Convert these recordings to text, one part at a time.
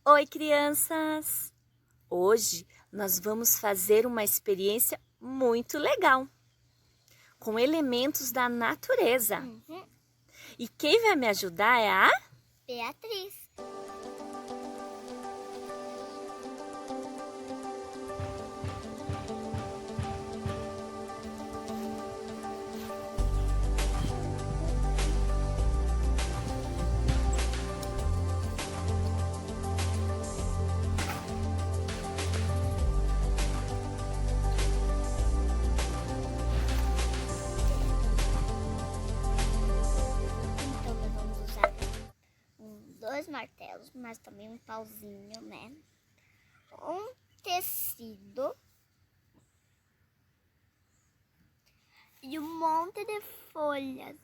Oi, crianças! Hoje nós vamos fazer uma experiência muito legal com elementos da natureza. E quem vai me ajudar é a Beatriz. Então nós vamos usar dois martelos, mas também um pauzinho, né? Um tecido e um monte de folhas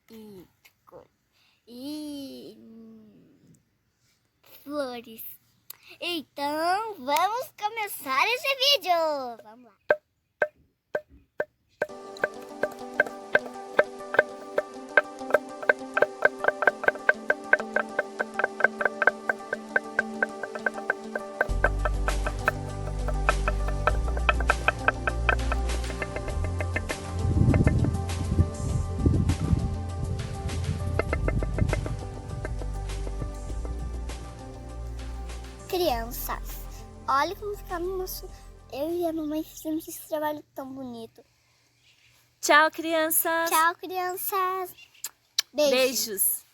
e flores. Então vamos começar esse vídeo. Vamos lá. Crianças, olha como fica no nosso... Eu e a mamãe fizemos esse trabalho tão bonito. Tchau, crianças! Tchau, crianças. Beijos. Beijos!